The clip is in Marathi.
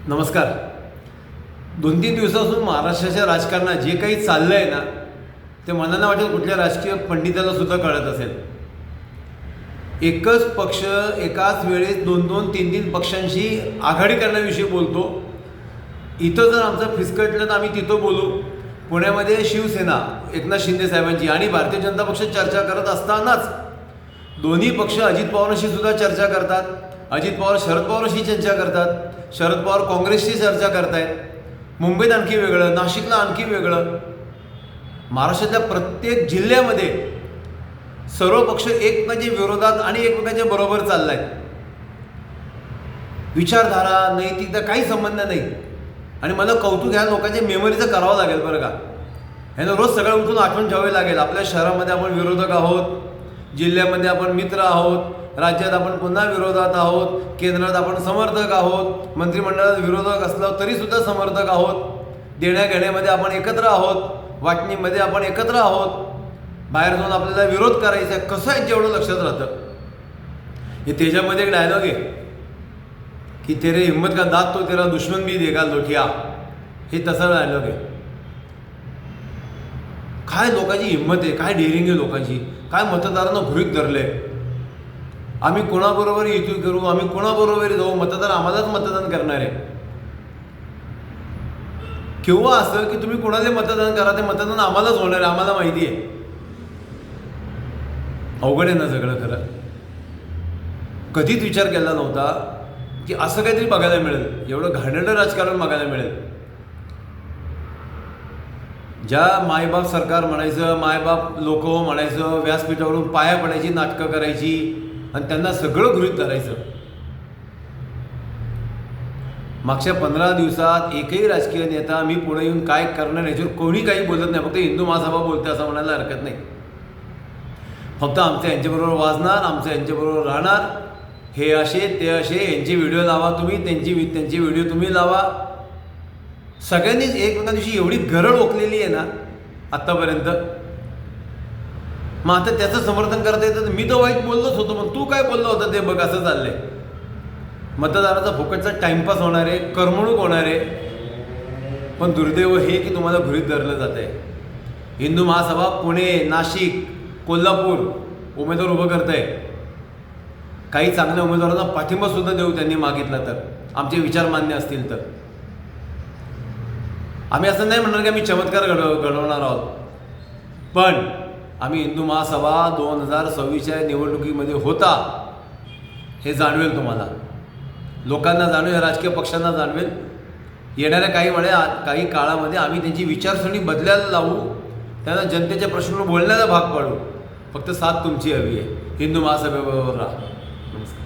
नमस्कार. 2-3 दिवसापासून महाराष्ट्राच्या राजकारणात जे काही चाललं आहे ना, ते मला नाही वाटत कुठल्या राजकीय पंडिताला सुद्धा कळत असेल. एकच पक्ष एकाच वेळेस 2-2, 3-3 पक्षांशी आघाडी करण्याविषयी बोलतो. इथं जर आमचं फिसकटलं तर आम्ही तिथं बोलू. पुण्यामध्ये शिवसेना एकनाथ शिंदे साहेबांची आणि भारतीय जनता पक्ष चर्चा करत असतानाच दोन्ही पक्ष अजित पवारांशी सुद्धा चर्चा करतात. अजित पवार शरद पवारांशी चर्चा करतात. शरद पवार काँग्रेसशी चर्चा करतायत. मुंबईत आणखी वेगळं, नाशिकला आणखी वेगळं. महाराष्ट्रातल्या प्रत्येक जिल्ह्यामध्ये सर्व पक्ष एकमेकांच्या विरोधात आणि एकमेकांच्या बरोबर चालला आहे. विचारधारा, नैतिकता काही संबंध नाही. आणि मला कौतुक ह्या लोकांच्या मेमरीचं करावं लागेल बरं का. ह्यांना रोज सगळं उठून आठवण ठेवावी लागेल. आपल्या शहरामध्ये आपण विरोधक आहोत, जिल्ह्यामध्ये आपण मित्र आहोत, राज्यात आपण पुन्हा विरोधात आहोत, केंद्रात आपण समर्थक आहोत, मंत्रिमंडळात विरोधक असलं तरीसुद्धा समर्थक आहोत, देण्याघेण्यामध्ये आपण एकत्र आहोत, वाटणीमध्ये आपण एकत्र आहोत, बाहेर जाऊन आपल्याला विरोध करायचा आहे. कसं आहे जेवढं लक्षात राहतं. हे त्याच्यामध्ये एक डायलॉग आहे की तेरे हिम्मत का दात तो तेरा दुश्मन भी देगा लोठिया. हे तसा डायलॉग आहे. काय लोकांची हिंमत आहे, काय डेअरिंग आहे लोकांची, काय मतदारांना गृहीत धरले. आम्ही कोणाबरोबर युती करू, आम्ही कोणाबरोबर जाऊ, मतदार आम्हालाच मतदान करणार आहे. किंवा असं की तुम्ही कोणाला मतदान करा, ते मतदान आम्हालाच होणार आहे, आम्हाला माहिती आहे. अवघड आहे ना सगळं. खरं कधीच विचार केला नव्हता की असं काहीतरी बघायला मिळेल, एवढं घाणेरडं राजकारण बघायला मिळेल. ज्या मायबाप सरकार म्हणायचं, मायबाप लोक म्हणायचं, व्यासपीठावरून पाया पडायची नाटकं करायची आणि त्यांना सगळं गृहीत धरायचं. मागच्या 15 दिवसात एकही राजकीय नेता मी पुढे येऊन काय करणार याच्यावर कोणी काही बोलत नाही. फक्त हिंदू महासभा बोलते असं म्हणायला हरकत नाही. फक्त आमचं यांच्याबरोबर वाजणार, आमचं यांच्याबरोबर राहणार, हे असे ते असे, यांचे व्हिडिओ लावा तुम्ही, त्यांचे व्हिडिओ तुम्ही लावा. सगळ्यांनीच एकमेकांविषयी एवढी गरळ ओकलेली आहे ना आत्तापर्यंत. मग आता त्याचं समर्थन करता येतं. मी तर वाईट बोललोच होतो, पण तू काय बोलला होता ते बघ. असं चाललंय. मतदाराचा फुकटचा टाइमपास होणार आहे, करमणूक होणार आहे. पण दुर्दैव हे की तुम्हाला गृहीत धरलं जात आहे. हिंदू महासभा पुणे, नाशिक, कोल्हापूर उमेदवार उभं करत आहे. काही चांगल्या उमेदवारांना पाठिंबा सुद्धा देऊ त्यांनी मागितला तर, आमचे विचार मान्य असतील तर. आम्ही असं नाही म्हणणार की आम्ही चमत्कार घडवणार आहोत, पण आम्ही हिंदू महासभा 2026च्या निवडणुकीमध्ये होता हे जाणवेल तुम्हाला, लोकांना जाणवेल, राजकीय पक्षांना जाणवेल. येणाऱ्या काही काळामध्ये आम्ही त्यांची विचारसरणी बदलायला लावू, त्यांना जनतेच्या प्रश्नावर बोलण्याला भाग पाडू. फक्त साथ तुमची हवी आहे. हिंदू महासभेबरोबर राहा. नमस्कार.